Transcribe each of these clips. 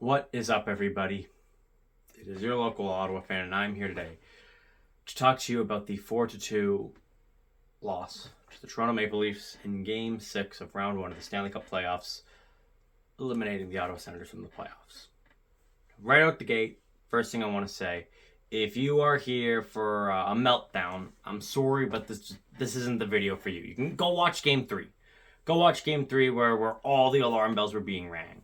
What is up, everybody? It is your local Ottawa fan, and I'm here today to talk to you about the 4-2 loss to the Toronto Maple Leafs in Game 6 of Round 1 of the Stanley Cup playoffs, eliminating the Ottawa Senators from the playoffs. Right out the gate, first thing I want to say, if you are here for a meltdown, I'm sorry, but this isn't the video for you. You can go watch Game 3. Go watch Game 3 where all the alarm bells were being rang.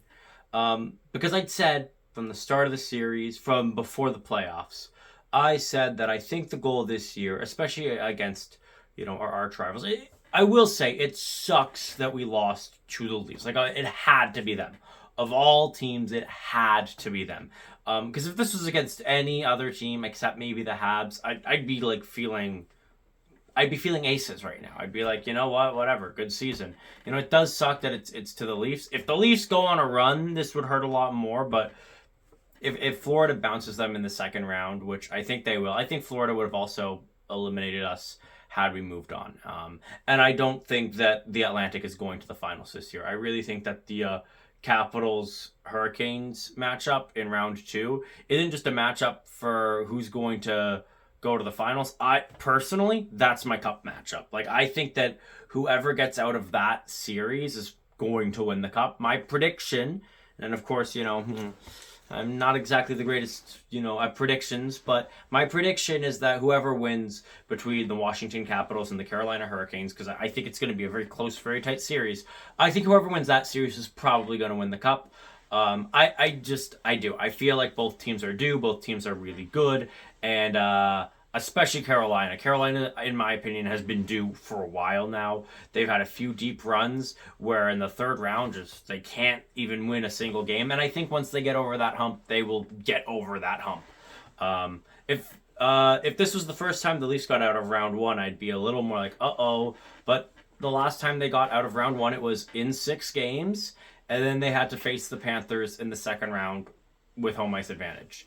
Because I'd said from the start of the series, from before the playoffs, I said that I think the goal this year, especially against, our arch rivals, I will say it sucks that we lost to the Leafs. It had to be them. Of all teams, it had to be them. Because if this was against any other team except maybe the Habs, I'd be feeling aces right now. I'd be like, you know what, whatever, good season. It does suck that it's to the Leafs. If the Leafs go on a run, this would hurt a lot more. But if Florida bounces them in the second round, which I think they will, I think Florida would have also eliminated us had we moved on. And I don't think that the Atlantic is going to the finals this year. I really think that the Capitals Hurricanes matchup in round 2 isn't just a matchup for who's going to go to the finals. I personally, that's my cup matchup. I think that whoever gets out of that series is going to win the cup. My prediction, and of course, I'm not exactly the greatest, at predictions, but my prediction is that whoever wins between the Washington Capitals and the Carolina Hurricanes, because I think it's going to be a very close, very tight series. I think whoever wins that series is probably going to win the cup. I do. I feel like both teams are due. Both teams are really good. And, especially Carolina. Carolina, in my opinion, has been due for a while now. They've had a few deep runs where in the third round, they can't even win a single game. And I think once they get over that hump, they will get over that hump. If this was the first time the Leafs got out of round 1, I'd be a little more like, uh-oh. But the last time they got out of round 1, it was in 6 games. And then they had to face the Panthers in the second round with home ice advantage.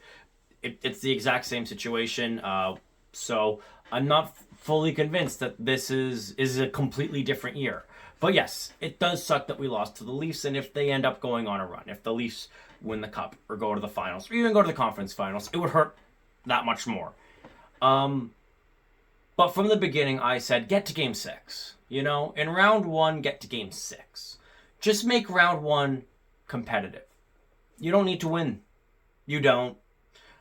It's the exact same situation. So I'm not fully convinced that this is a completely different year. But yes, it does suck that we lost to the Leafs, and if they end up going on a run, if the Leafs win the cup or go to the finals or even go to the conference finals, it would hurt that much more. But from the beginning, I said, get to Game 6. In round 1, get to Game 6. Just make round 1 competitive. You don't need to win. You don't.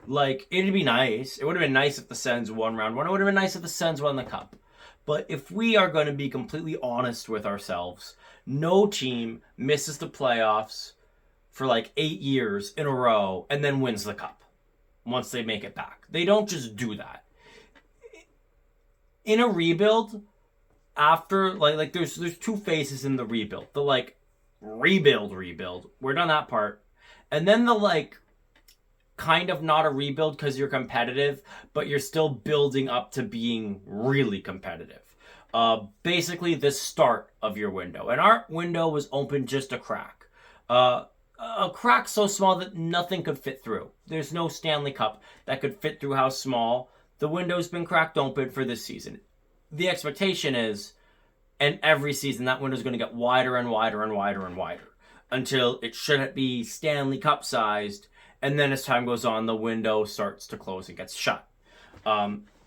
It'd be nice. It would have been nice if the Sens won round 1. It would have been nice if the Sens won the cup. But if we are going to be completely honest with ourselves, no team misses the playoffs for 8 years in a row and then wins the cup once they make it back. They don't just do that. In a rebuild, after, there's 2 phases in the rebuild. The, rebuild. We're done that part. And then the, kind of not a rebuild because you're competitive, but you're still building up to being really competitive. Basically, the start of your window. And our window was open just a crack. A crack so small that nothing could fit through. There's no Stanley Cup that could fit through how small. The window's been cracked open for this season. The expectation is, and every season, that window's going to get wider and wider and wider and wider until it should be Stanley Cup sized. And then as time goes on, the window starts to close and gets shut.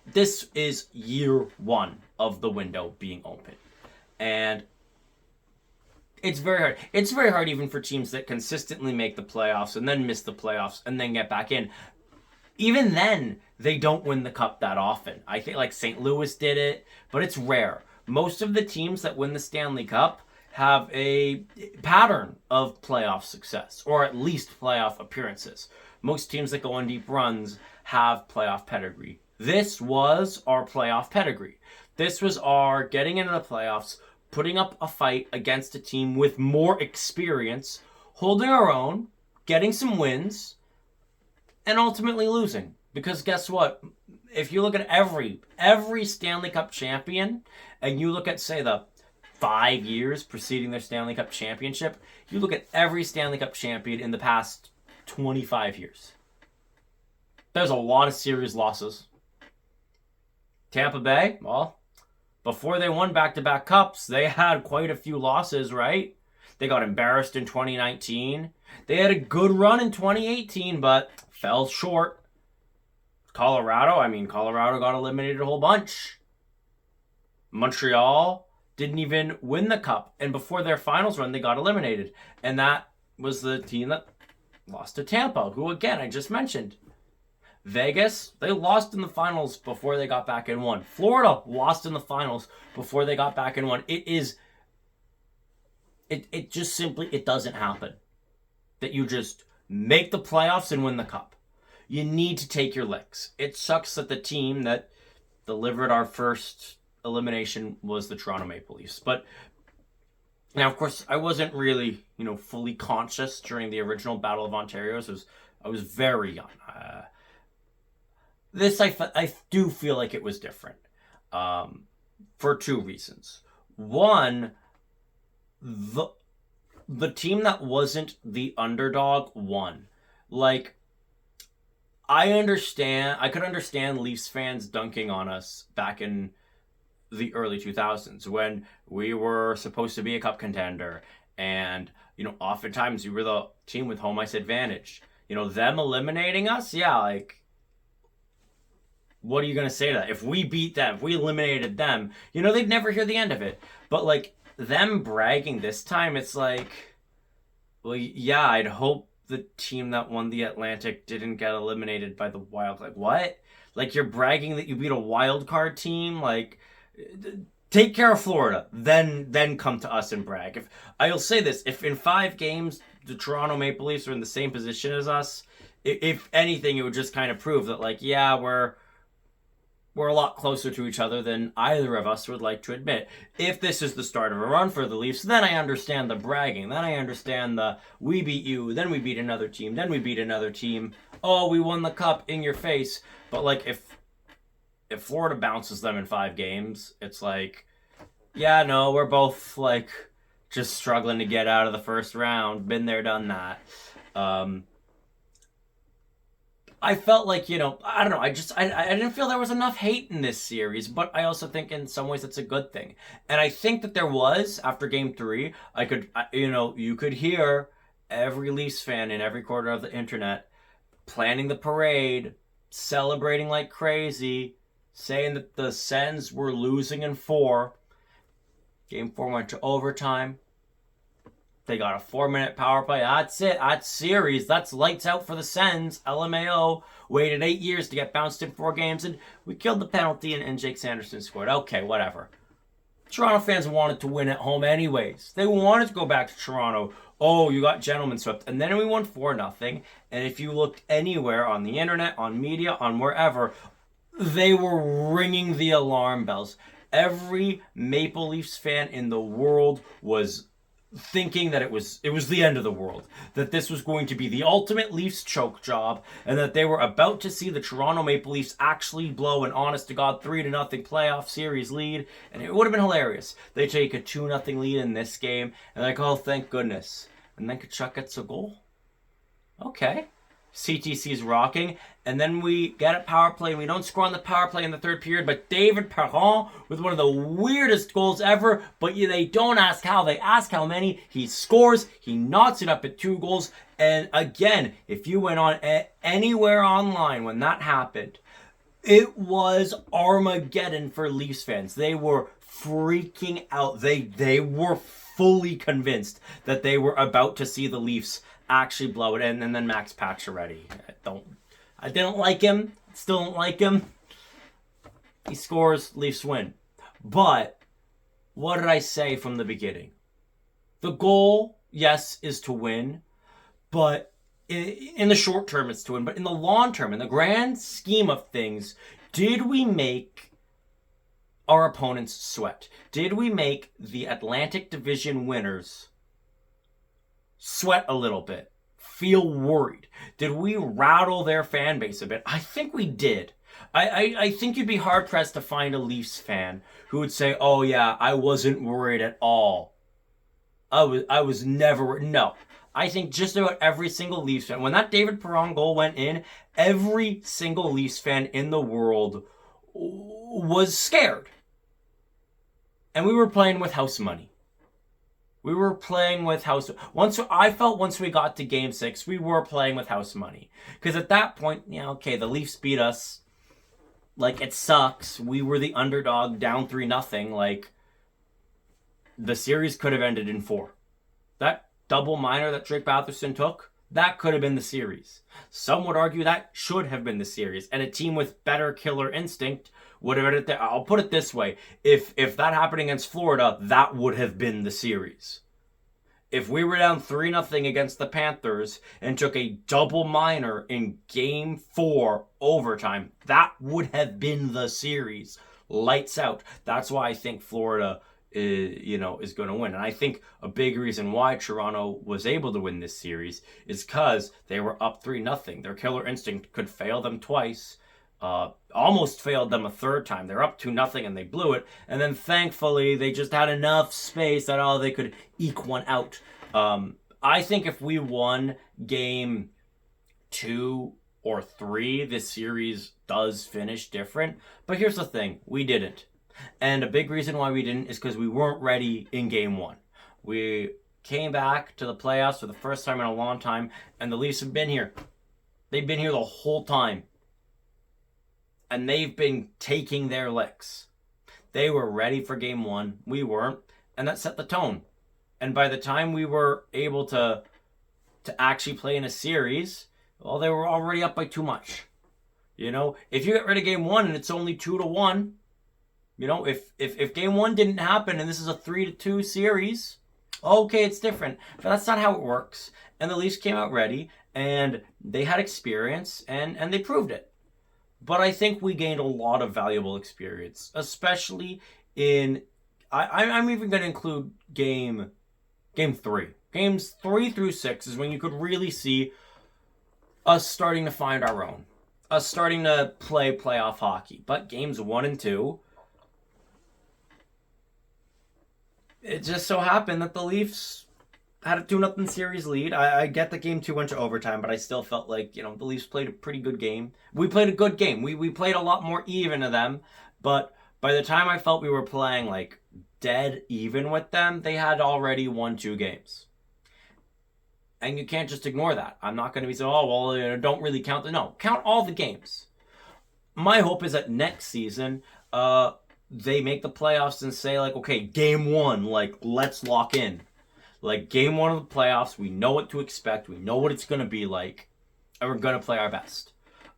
This is year 1 of the window being open. And it's very hard. It's very hard even for teams that consistently make the playoffs and then miss the playoffs and then get back in. Even then, they don't win the cup that often. I think St. Louis did it, but it's rare. Most of the teams that win the Stanley Cup have a pattern of playoff success, or at least playoff appearances. Most teams that go on deep runs have playoff pedigree. This was our playoff pedigree. This was our getting into the playoffs, putting up a fight against a team with more experience, holding our own, getting some wins, and ultimately losing. Because guess what? If you look at every Stanley Cup champion, and you look at, say, the 5 years preceding their Stanley Cup championship, you look at every Stanley Cup champion in the past 25 years. There's a lot of series losses. Tampa Bay, well, before they won back-to-back cups, they had quite a few losses, right? They got embarrassed in 2019. They had a good run in 2018, but fell short. Colorado got eliminated a whole bunch. Montreal didn't even win the cup, and before their finals run, they got eliminated. And that was the team that lost to Tampa, who, again, I just mentioned. Vegas, they lost in the finals before they got back and won. Florida lost in the finals before they got back and won. It just simply, it doesn't happen that you just make the playoffs and win the cup. You need to take your licks. It sucks that the team that delivered our first elimination was the Toronto Maple Leafs. But now, of course, I wasn't really, fully conscious during the original Battle of Ontario. I was very young. I do feel like it was different for two reasons. One, the team that wasn't the underdog won. Like, I could understand Leafs fans dunking on us back in the early 2000s when we were supposed to be a cup contender, and oftentimes we were the team with home ice advantage. Them eliminating us, yeah, like, what are you going to say to that? If we beat them, if we eliminated them, they'd never hear the end of it. But, like, them bragging this time, it's like, well, yeah, I'd hope the team that won the Atlantic didn't get eliminated by the Wild. Like, what? Like, you're bragging that you beat a wild card team? Like, take care of Florida, then come to us and brag. I'll say this, if in 5 games the Toronto Maple Leafs are in the same position as us, if anything, it would just kind of prove that, like, yeah, we're a lot closer to each other than either of us would like to admit. If this is the start of a run for the Leafs, then I understand the bragging. Then I understand the, we beat you, then we beat another team, then we beat another team. Oh, we won the cup, in your face. But, like, if Florida bounces them in 5 games, it's like, yeah, no, we're both, like, just struggling to get out of the first round. Been there, done that. I felt like, I don't know, I didn't feel there was enough hate in this series, but I also think in some ways it's a good thing. And I think that there was, after Game 3, you could hear every Leafs fan in every corner of the internet planning the parade, celebrating like crazy, saying that the Sens were losing in 4. Game 4 went to overtime. They got a 4-minute power play. That's it. That's series. That's lights out for the Sens. LMAO waited 8 years to get bounced in 4 games, and we killed the penalty, and Jake Sanderson scored. Okay, whatever. Toronto fans wanted to win at home anyways. They wanted to go back to Toronto. Oh, you got gentlemen swept. And then we won 4-0. And if you looked anywhere on the internet, on media, on wherever, they were ringing the alarm bells. Every Maple Leafs fan in the world was thinking that it was the end of the world, that this was going to be the ultimate Leafs choke job, and that they were about to see the Toronto Maple Leafs actually blow an honest-to-God 3-0 playoff series lead, and it would have been hilarious. They take a 2-0 lead in this game, and like, oh, thank goodness. And then Tkachuk gets a goal. Okay. CTC's rocking, and then we get a power play, and we don't score on the power play in the 3rd period, but David Perron with one of the weirdest goals ever, but they don't ask how, they ask how many. He scores, he knocks it up at 2 goals, and again, if you went on anywhere online when that happened, it was Armageddon for Leafs fans. They were freaking out. They were fully convinced that they were about to see the Leafs actually blow it. And then Max Pacioretty. I didn't like him. Still don't like him. He scores, Leafs win. But what did I say from the beginning? The goal, yes, is to win. But in the short term, it's to win. But in the long term, in the grand scheme of things, did we make our opponents sweat? Did we make the Atlantic Division winners sweat a little bit? Feel worried? Did we rattle their fan base a bit? I think we did. I think you'd be hard-pressed to find a Leafs fan who would say, oh yeah, I wasn't worried at all. I was never... No. I think just about every single Leafs fan, when that David Perron goal went in, every single Leafs fan in the world was scared. And we were playing with house money. We were playing with house. Once we got to game 6, we were playing with house money. Because at that point, yeah, okay, the Leafs beat us. Like, it sucks. We were the underdog, down 3-0. Like, the series could have ended in 4. That double minor that Drake Batherson took, that could have been the series. Some would argue that should have been the series. And a team with better killer instinct would have ended there. I'll put it this way. If that happened against Florida, that would have been the series. If we were down 3-0 against the Panthers and took a double minor in game 4 overtime, that would have been the series. Lights out. That's why I think Florida is going to win. And I think a big reason why Toronto was able to win this series is because they were up 3-0. Their killer instinct could fail them twice. Almost failed them a third time. They're up 2-0 and they blew it. And then thankfully they just had enough space that they could eke one out. I think if we won game 2 or 3, this series does finish different. But here's the thing, we didn't. And a big reason why we didn't is because we weren't ready in game 1. We came back to the playoffs for the first time in a long time, and the Leafs have been here. They've been here the whole time. And they've been taking their licks. They were ready for game 1. We weren't. And that set the tone. And by the time we were able to actually play in a series, well, they were already up by too much. If you get rid of game 1 and it's only 2-1, if game 1 didn't happen and this is a 3-2 series, okay, it's different. But that's not how it works. And the Leafs came out ready, and they had experience, and they proved it. But I think we gained a lot of valuable experience, especially in... I'm even going to include game 3. Games 3 through 6 is when you could really see us starting to find our own. Us starting to play playoff hockey. But games 1 and 2, it just so happened that the Leafs had a 2-0 series lead. I get the game 2 went to overtime, but I still felt like, the Leafs played a pretty good game. We played a good game. We played a lot more even to them, but by the time I felt we were playing, like, dead even with them, they had already won 2 games. And you can't just ignore that. I'm not going to be saying, don't really count no, count all the games. My hope is that next season, they make the playoffs and say, like, okay, game 1, like, let's lock in. Like, game 1 of the playoffs, we know what to expect. We know what it's going to be like. And we're going to play our best.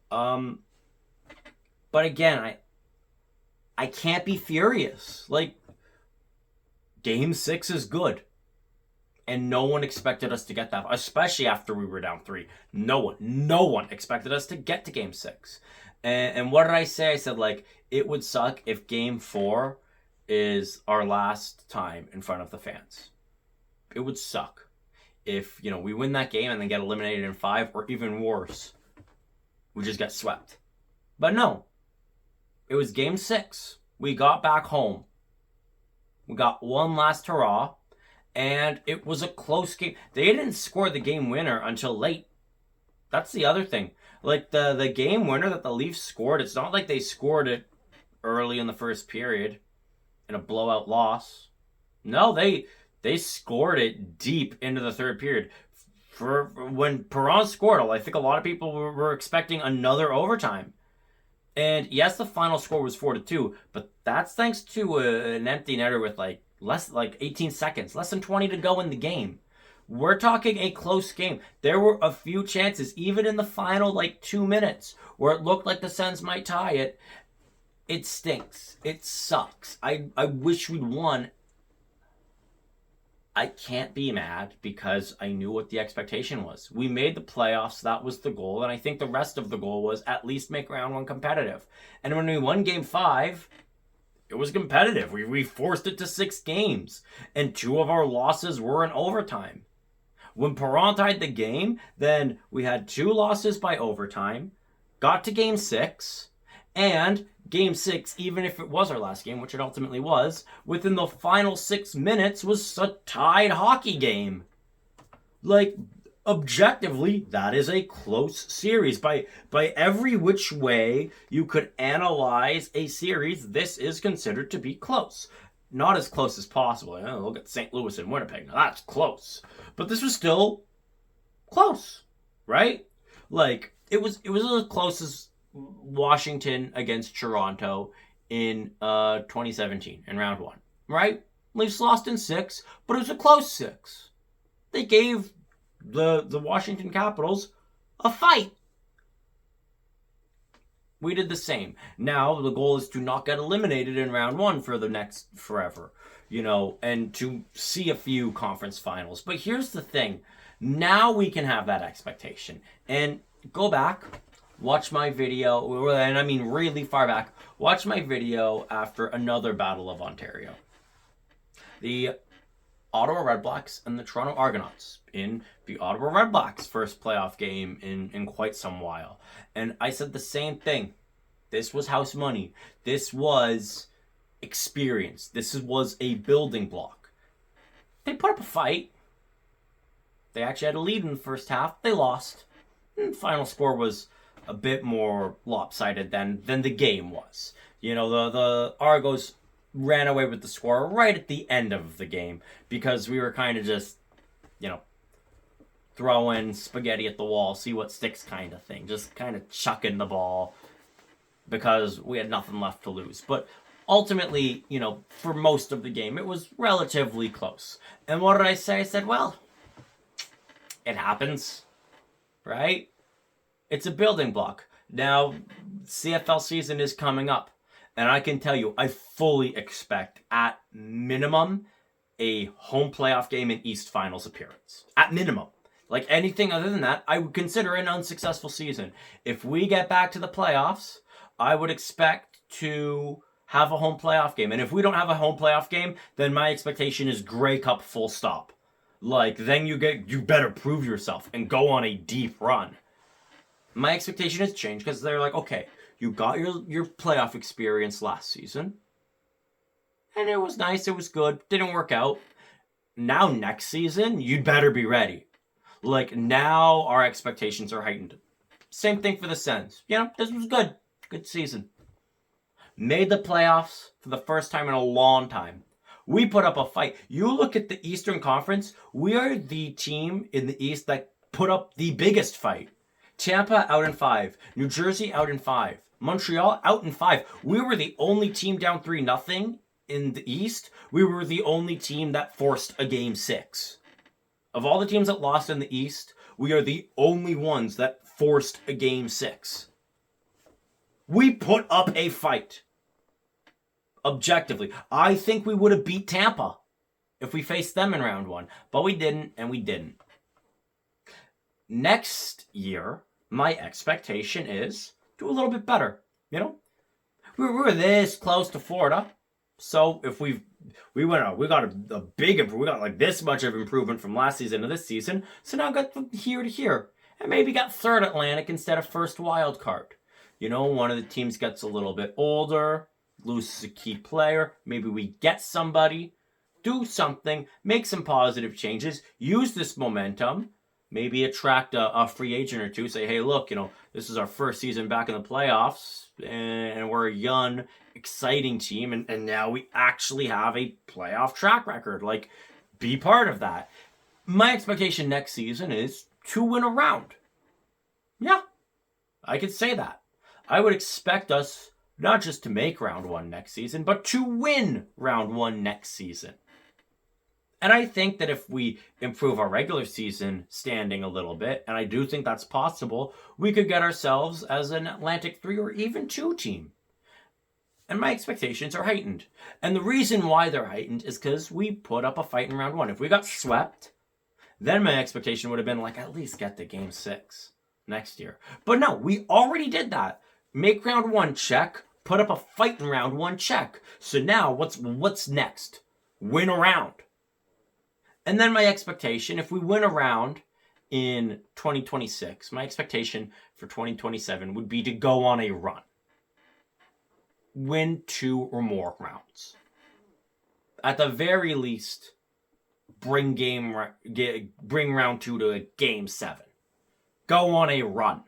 But again, I can't be furious. Like, game 6 is good. And no one expected us to get that, especially after we were down 3. No one expected us to get to game 6. And what did I say? I said, like, it would suck if game 4 is our last time in front of the fans. It would suck if, we win that game and then get eliminated in 5, or even worse, we just get swept. But no, it was game 6. We got back home. We got one last hurrah, and it was a close game. They didn't score the game winner until late. That's the other thing. Like, the game winner that the Leafs scored, it's not like they scored it early in the first period in a blowout loss. No, they scored it deep into the third period. For when Perron scored, I think a lot of people were expecting another overtime. And yes, the final score was 4-2, but that's thanks to an empty netter with less 18 seconds, less than 20 to go in the game. We're talking a close game. There were a few chances, even in the final 2 minutes, where it looked like the Sens might tie it. It stinks. It sucks. I wish we'd won. I can't be mad because I knew what the expectation was. We made the playoffs. That was the goal. And I think the rest of the goal was at least make round 1 competitive. And when we won game 5, it was competitive. We forced it to 6 games. And 2 of our losses were in overtime. When Perron tied the game, then we had 2 losses by overtime, got to game 6, and game 6, even if it was our last game, which it ultimately was, within the final 6 minutes was a tied hockey game. Objectively, that is a close series. By every which way you could analyze a series, this is considered to be close. not as close as possible. Look at St. Louis and Winnipeg. Now that's close. But this was still close, right? Like, it was as close as Washington against Toronto in 2017 in round 1, right? Leafs lost in 6, but it was a close 6. They gave the Washington Capitals a fight. We did the same. Now the goal is to not get eliminated in round 1 for the next forever, and to see a few conference finals. But here's the thing. Now we can have that expectation. And go back, watch my video, and I mean really far back, watch my video after another Battle of Ontario. The Ottawa Redblacks and the Toronto Argonauts in the Ottawa Redblacks' first playoff game in quite some while. And I said the same thing. This was house money. This was experience. This was a building block. They put up a fight. They actually had a lead in the first half. They lost. And the final score was a bit more lopsided than the game was. The Argos ran away with the score right at the end of the game because we were kind of just, throwing spaghetti at the wall, see what sticks kind of thing. Just kind of chucking the ball because we had nothing left to lose. But ultimately, for most of the game, it was relatively close. And what did I say? I said, well, it happens, right? It's a building block. Now, CFL season is coming up. And I can tell you, I fully expect, at minimum, a home playoff game and East Finals appearance. At minimum. Like, anything other than that, I would consider an unsuccessful season. If we get back to the playoffs, I would expect to have a home playoff game. And if we don't have a home playoff game, then my expectation is Grey Cup full stop. Like, then you better prove yourself and go on a deep run. My expectation has changed because they're like, okay, you got your playoff experience last season. And it was nice, it was good, didn't work out. Now next season, you'd better be ready. Like, now our expectations are heightened. Same thing for the Sens. This was good. Good season. Made the playoffs for the first time in a long time. We put up a fight. You look at the Eastern Conference, we are the team in the East that put up the biggest fight. Tampa out in 5. New Jersey out in 5. Montreal out in 5. We were the only team down 3-0 in the East. We were the only team that forced a Game 6. Of all the teams that lost in the East, we are the only ones that forced a Game 6. We put up a fight. Objectively. I think we would have beat Tampa if we faced them in round 1. But we didn't, and we didn't. Next year, my expectation is do a little bit better. We were this close to Florida. So if we got a big improvement. We got like this much of improvement from last season to this season. So now got from here to here. And maybe got third Atlantic instead of first wild card. One of the teams gets a little bit older, loses a key player. Maybe we get somebody, do something, make some positive changes, use this momentum, maybe attract a free agent or two, say, hey, look, this is our first season back in the playoffs, and we're a young, exciting team, and now we actually have a playoff track record. Like, be part of that. My expectation next season is to win a round. Yeah, I could say that. I would expect us not just to make round 1 next season, but to win round 1 next season. And I think that if we improve our regular season standing a little bit, and I do think that's possible, we could get ourselves as an Atlantic 3 or even 2 team. And my expectations are heightened. And the reason why they're heightened is because we put up a fight in round 1. If we got swept, then my expectation would have been like, at least get to Game 6 next year. But no, we already did that. Make round 1, check. Put up a fight in round 1, check. So now, what's next? Win a round. And then my expectation, if we win a round in 2026, my expectation for 2027 would be to go on a run. Win 2 or more rounds. At the very least, bring round 2 to a Game 7. Go on a run.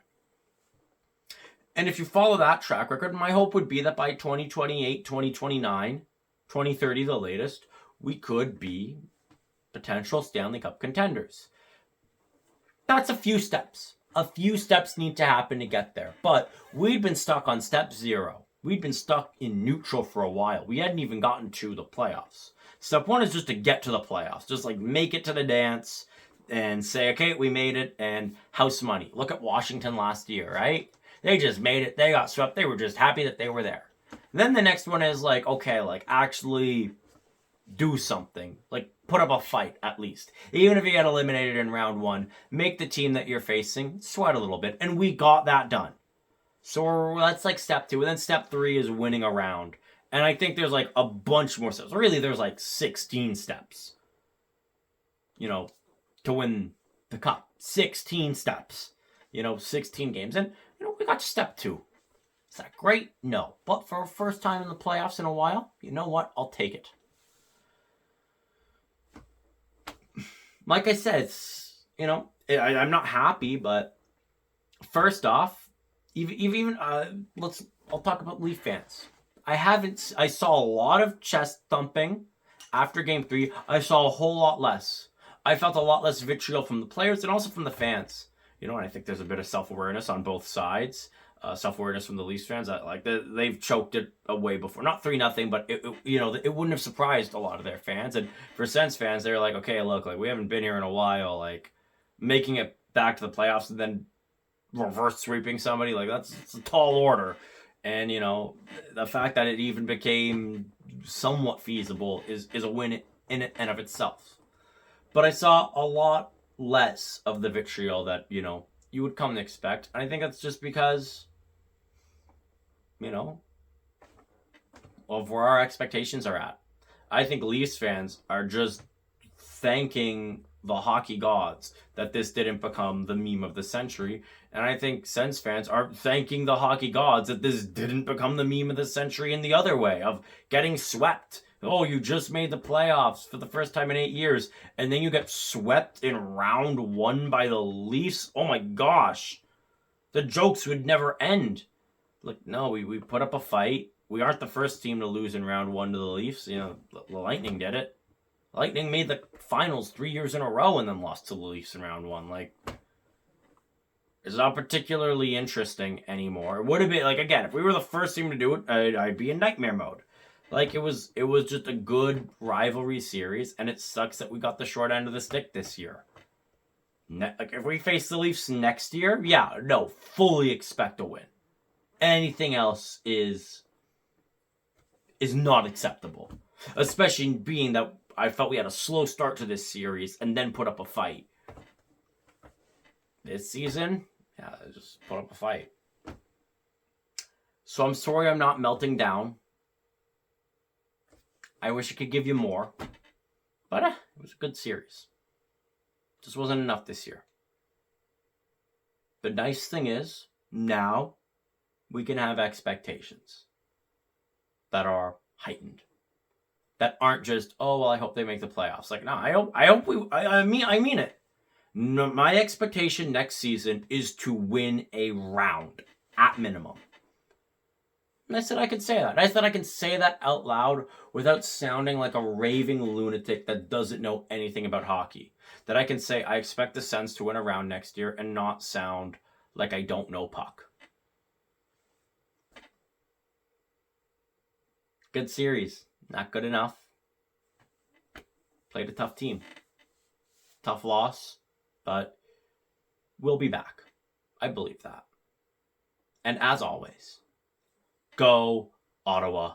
And if you follow that track record, my hope would be that by 2028, 2029, 2030 the latest, we could be potential Stanley Cup contenders. That's a few steps. A few steps need to happen to get there. But we'd been stuck on step 0. We'd been stuck in neutral for a while. We hadn't even gotten to the playoffs. Step 1 is just to get to the playoffs. Just like make it to the dance and say, okay, we made it, and house money. Look at Washington last year, right? They just made it. They got swept. They were just happy that they were there. Then the next one is like, okay, like actually do something. Like put up a fight at least. Even if you get eliminated in round 1, make the team that you're facing sweat a little bit. And we got that done. So that's like step 2. And then step 3 is winning a round. And I think there's like a bunch more steps. Really, there's like 16 steps. You know, to win the cup. 16 steps. 16 games. And, we got to step 2. Is that great? No. But for a first time in the playoffs in a while, you know what? I'll take it. Like I said, I'm not happy, but first off, I'll talk about Leaf fans. I saw a lot of chest thumping after game 3. I saw a whole lot less. I felt a lot less vitriol from the players and also from the fans. And I think there's a bit of self-awareness on both sides. Self-awareness from the Leafs fans. They've choked it away before. Not 3-0, but it wouldn't have surprised a lot of their fans. And for Sens fans, they're like, okay, look, like we haven't been here in a while. Like making it back to the playoffs and then reverse sweeping somebody, like it's a tall order. And the fact that it even became somewhat feasible is a win in and of itself. But I saw a lot less of the vitriol that you would come to expect. And I think that's just because of where our expectations are at. I think Leafs fans are just thanking the hockey gods that this didn't become the meme of the century. And I think Sens fans are thanking the hockey gods that this didn't become the meme of the century in the other way of getting swept. Oh, you just made the playoffs for the first time in 8 years, and then you get swept in round 1 by the Leafs? Oh my gosh. The jokes would never end. Like, no, we put up a fight. We aren't the first team to lose in round 1 to the Leafs. The Lightning did it. Lightning made the finals 3 years in a row and then lost to the Leafs in round 1. Like, it's not particularly interesting anymore. It would have been, like, again, if we were the first team to do it, I'd be in nightmare mode. Like, it was just a good rivalry series, and it sucks that we got the short end of the stick this year. Like, if we face the Leafs next year, fully expect a win. Anything else is not acceptable. Especially being that I felt we had a slow start to this series and then put up a fight. This season, just put up a fight. So I'm sorry I'm not melting down. I wish I could give you more. But it was a good series. Just wasn't enough this year. The nice thing is, now we can have expectations that are heightened. That aren't just, oh, well, I hope they make the playoffs. Like, no, I mean it. No, my expectation next season is to win a round, at minimum. And I said I could say that. I said I can say that out loud without sounding like a raving lunatic that doesn't know anything about hockey. That I can say I expect the Sens to win a round next year and not sound like I don't know puck. Good series. Not good enough. Played a tough team. Tough loss. But we'll be back. I believe that. And as always, go Ottawa